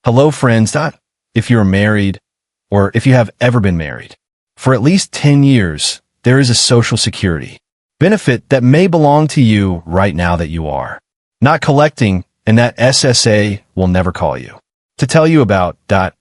Hello, friends. If you're married, or if you have ever been married, for at least 10 years, there is a Social Security benefit that may belong to you right now that you are not collecting, and that SSA will never call you to tell you about. It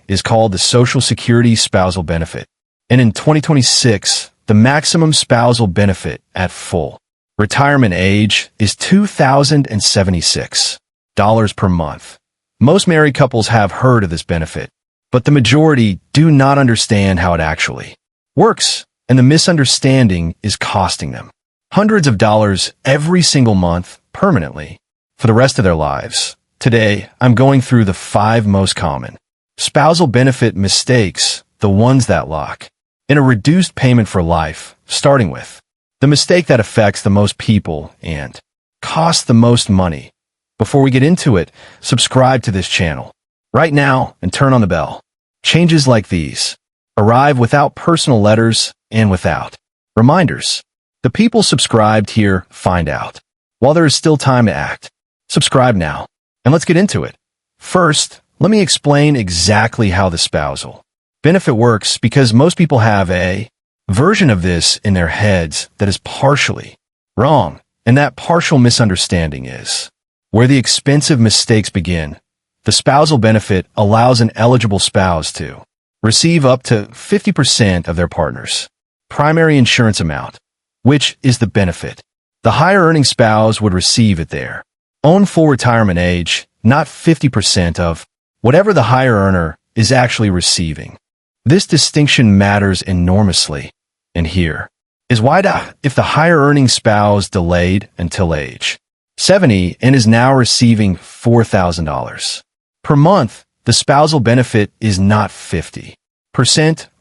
is called the Social Security Spousal Benefit. And in 2026, the maximum spousal benefit at full retirement age is $2,076 per month. Most married couples have heard of this benefit, but the majority do not understand how it actually works, and the misunderstanding is costing them hundreds of dollars every single month permanently for the rest of their lives. Today, I'm going through the 5 most common spousal benefit mistakes, the ones that lock in a reduced payment for life, starting with the mistake that affects the most people and costs the most money. Before we get into it, subscribe to this channel right now and turn on the bell. Changes like these arrive without personal letters and without reminders. The people subscribed here find out while there is still time to act. Subscribe now, and let's get into it. First, let me explain exactly how the spousal benefit works, because most people have a version of this in their heads that is partially wrong, and that partial misunderstanding is where the expensive mistakes begin. The spousal benefit allows an eligible spouse to receive up to 50% of their partner's primary insurance amount, which is the benefit. The higher-earning spouse would receive at their own full retirement age, not 50% of whatever the higher earner is actually receiving. This distinction matters enormously, and here is why. If the higher-earning spouse delayed until age 70 and is now receiving $4,000 per month, the spousal benefit is not 50%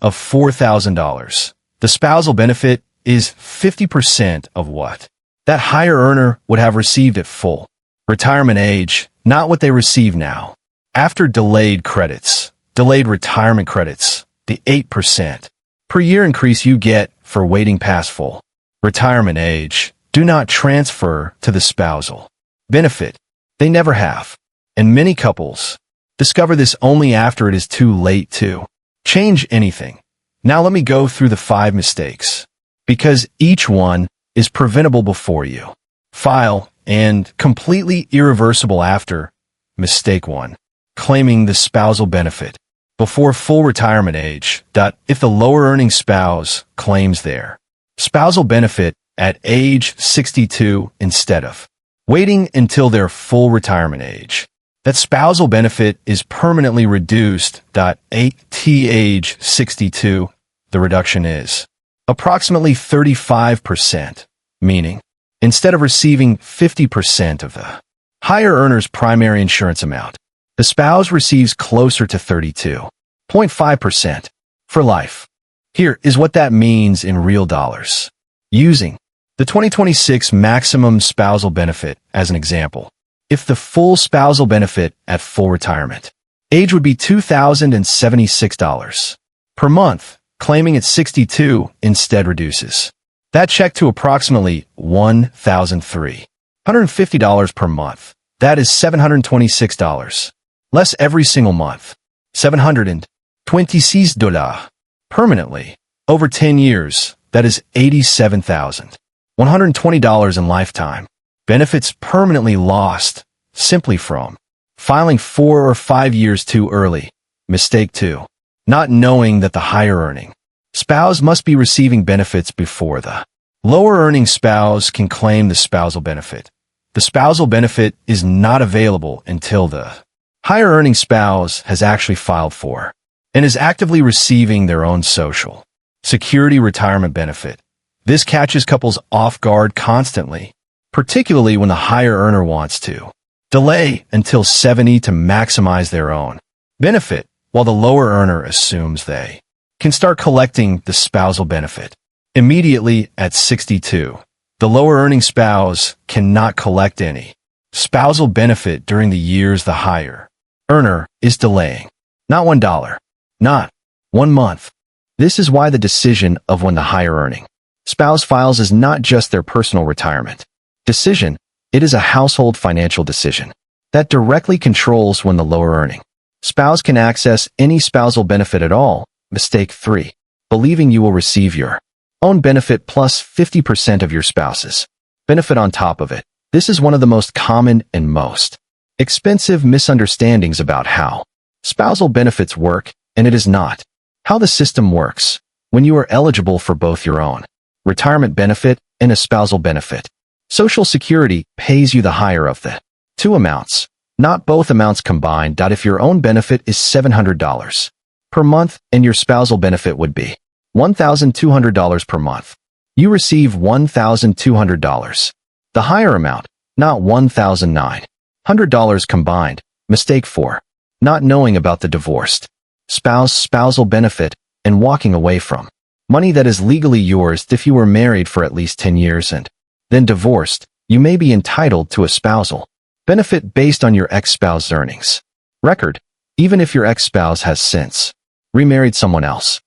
of $4,000. The spousal benefit is 50% of what that higher earner would have received at full retirement age, not what they receive now. After delayed retirement credits, the 8% per year increase you get for waiting past full retirement age do not transfer to the spousal benefit. They never have. And many couples discover this only after it is too late to change anything. Now let me go through the 5 mistakes, because each one is preventable before you file and completely irreversible after. Mistake 1. Claiming the spousal benefit before full retirement age. If the lower-earning spouse claims their spousal benefit at age 62 instead of waiting until their full retirement age, that spousal benefit is permanently reduced. At age 62, the reduction is approximately 35%, meaning instead of receiving 50% of the higher earner's primary insurance amount, the spouse receives closer to 32.5% for life. Here is what that means in real dollars. Using the 2026 maximum spousal benefit as an example, if the full spousal benefit at full retirement age would be $2,076 per month, claiming at 62 instead reduces that check to approximately $1,350 per month. That is $726 less every single month. $726 permanently over 10 years. That is $87,120 in lifetime benefits permanently lost simply from filing 4 or 5 years too early. Mistake 2. Not knowing that the higher earning spouse must be receiving benefits before the lower earning spouse can claim the spousal benefit. The spousal benefit is not available until the higher earning spouse has actually filed for and is actively receiving their own Social Security retirement benefit. This catches couples off guard constantly, particularly when the higher earner wants to delay until 70 to maximize their own benefit, while the lower earner assumes they can start collecting the spousal benefit immediately at 62. The lower earning spouse cannot collect any spousal benefit during the years the higher earner is delaying. Not $1, not 1 month. This is why the decision of when the higher earning spouse files is not just their personal retirement decision, it is a household financial decision. that directly controls when the lower earning spouse can access any spousal benefit at all. Mistake 3. Believing you will receive your own benefit plus 50% of your spouse's benefit on top of it. This is one of the most common and most expensive misunderstandings about how spousal benefits work, and it is not how the system works. When you are eligible for both your own retirement benefit and a spousal benefit, Social Security pays you the higher of the two amounts, not both amounts combined. If your own benefit is $700 per month and your spousal benefit would be $1,200 per month, you receive $1,200. The higher amount, not $1,900 combined. Mistake 4. Not knowing about the divorced spousal benefit and walking away from money that is legally yours. If you were married for at least 10 years and then divorced, you may be entitled to a spousal benefit based on your ex-spouse's earnings record, even if your ex-spouse has since remarried someone else.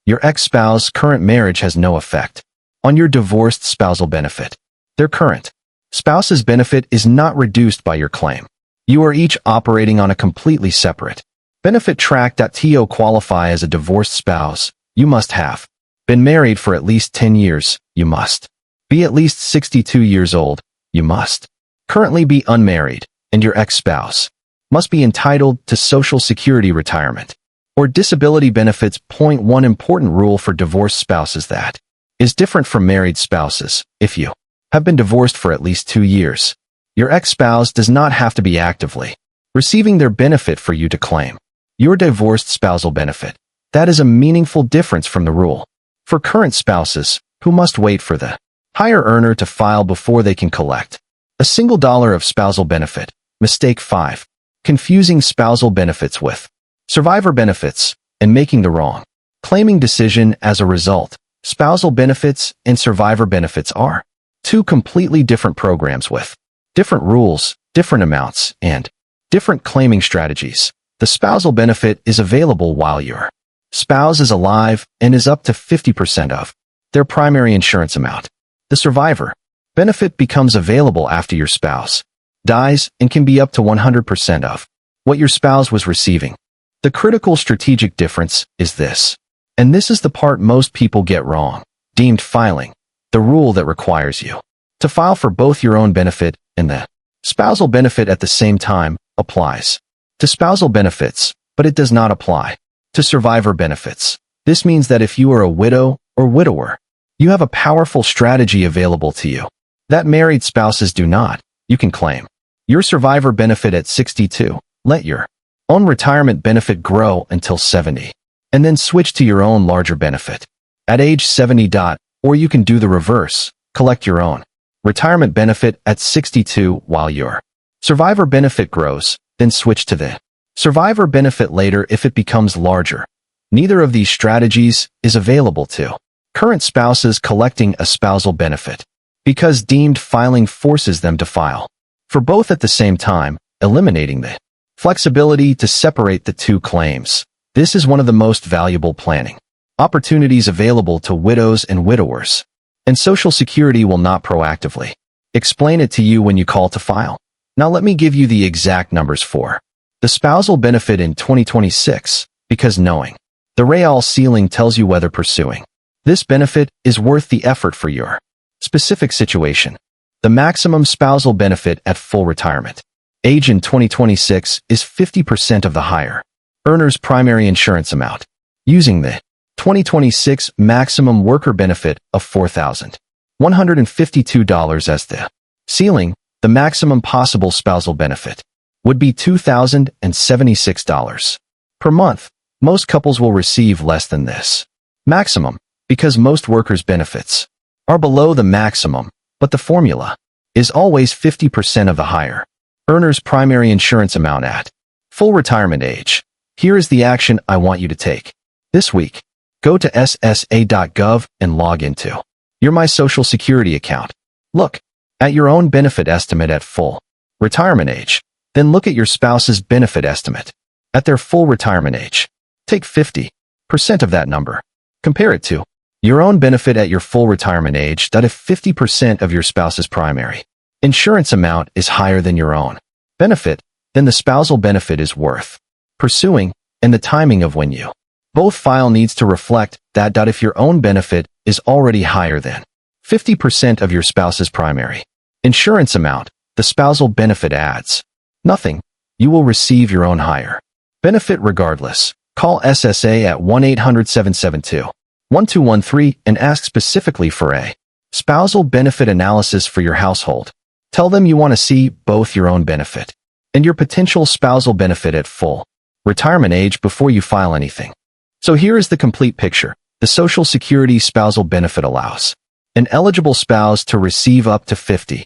Your ex-spouse's current marriage has no effect on your divorced spousal benefit. Their current spouse's benefit is not reduced by your claim. You are each operating on a completely separate benefit track. To qualify as a divorced spouse, you must have been married for at least 10 years. You must be at least 62 years old. You must currently be unmarried, and your ex-spouse must be entitled to Social Security retirement or disability benefits. Point 1. Important rule for divorced spouses that is different from married spouses. If you have been divorced for at least 2 years, your ex-spouse does not have to be actively receiving their benefit for you to claim your divorced spousal benefit. That is a meaningful difference from the rule for current spouses, who must wait for the higher earner to file before they can collect a single dollar of spousal benefit. Mistake 5. Confusing spousal benefits with survivor benefits and making the wrong claiming decision as a result. Spousal benefits and survivor benefits are two completely different programs with different rules, different amounts, and different claiming strategies. The spousal benefit is available while your spouse is alive and is up to 50% of their primary insurance amount. The survivor benefit becomes available after your spouse dies and can be up to 100% of what your spouse was receiving. The critical strategic difference is this, and this is the part most people get wrong. Deemed filing, the rule that requires you to file for both your own benefit and the spousal benefit at the same time, applies to spousal benefits, but it does not apply to survivor benefits. This means that if you are a widow or widower, you have a powerful strategy available to you that married spouses do not. You can claim your survivor benefit at 62, let your own retirement benefit grow until 70, and then switch to your own larger benefit at age 70. Or you can do the reverse, collect your own retirement benefit at 62 while your survivor benefit grows, then switch to the survivor benefit later if it becomes larger. Neither of these strategies is available to current spouses collecting a spousal benefit, because deemed filing forces them to file for both at the same time, eliminating the flexibility to separate the two claims. This is one of the most valuable planning opportunities available to widows and widowers, and Social Security will not proactively explain it to you when you call to file. Now let me give you the exact numbers for the spousal benefit in 2026, because knowing the real ceiling tells you whether pursuing this benefit is worth the effort for your specific situation. The maximum spousal benefit at full retirement age in 2026 is 50% of the higher earner's primary insurance amount. Using the 2026 maximum worker benefit of $4,152 as the ceiling, the maximum possible spousal benefit would be $2,076 per month. Most couples will receive less than this maximum because most workers' benefits are below the maximum, but the formula is always 50% of the higher earner's primary insurance amount at full retirement age. Here is the action I want you to take this week. Go to ssa.gov and log into your My Social Security account. Look at your own benefit estimate at full retirement age. Then look at your spouse's benefit estimate at their full retirement age. Take 50% of that number. Compare it to your own benefit at your full retirement age. That if 50% of your spouse's primary insurance amount is higher than your own benefit, then the spousal benefit is worth pursuing, and the timing of when you both file needs to reflect that. If your own benefit is already higher than 50% of your spouse's primary insurance amount, the spousal benefit adds nothing. You will receive your own higher benefit regardless. Call SSA at 1-800-772-1213 and ask specifically for a spousal benefit analysis for your household. Tell them you want to see both your own benefit and your potential spousal benefit at full retirement age before you file anything. So here is the complete picture. The Social Security spousal benefit allows an eligible spouse to receive up to 50%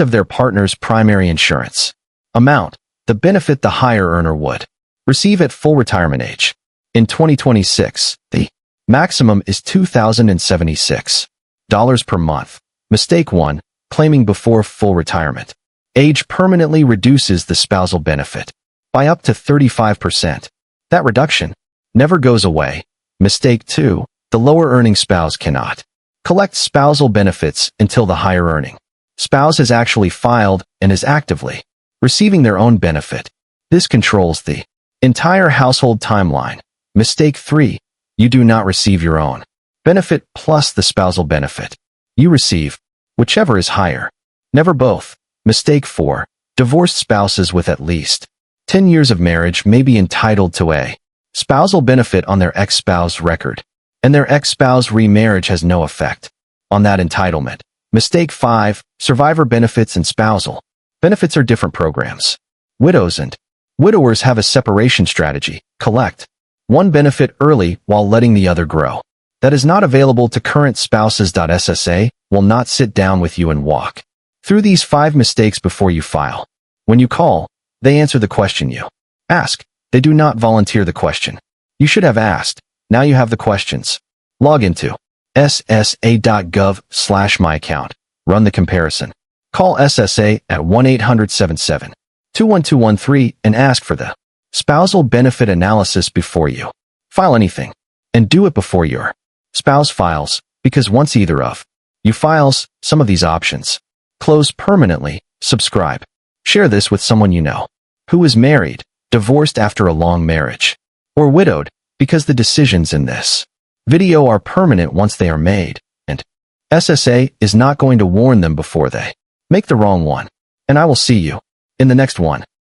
of their partner's primary insurance amount, the benefit the higher earner would receive at full retirement age. In 2026, the maximum is $2,076 per month. Mistake 1. Claiming before full retirement age permanently reduces the spousal benefit by up to 35%. That reduction never goes away. Mistake 2. The lower earning spouse cannot collect spousal benefits until the higher earning spouse has actually filed and is actively receiving their own benefit. This controls the entire household timeline. Mistake 3. You do not receive your own benefit plus the spousal benefit. You receive whichever is higher, never both. Mistake 4. Divorced spouses with at least 10 years of marriage may be entitled to a spousal benefit on their ex-spouse record, and their ex-spouse remarriage has no effect on that entitlement. Mistake 5. Survivor benefits and spousal benefits are different programs. Widows and widowers have a separation strategy. Collect one benefit early while letting the other grow. That is not available to current spouses. SSA will not sit down with you and walk through these 5 mistakes before you file. When you call, they answer the question you ask. They do not volunteer the question you should have asked. Now you have the questions. Log into ssa.gov/myaccount. Run the comparison. Call SSA at 1-800-77-21213 and ask for the spousal benefit analysis before you file anything. And do it before your spouse files, because once either of you files, some of these options close permanently. Subscribe. Share this with someone you know who is married, divorced after a long marriage, or widowed, because the decisions in this video are permanent once they are made, and SSA is not going to warn them before they make the wrong one. And I will see you in the next one.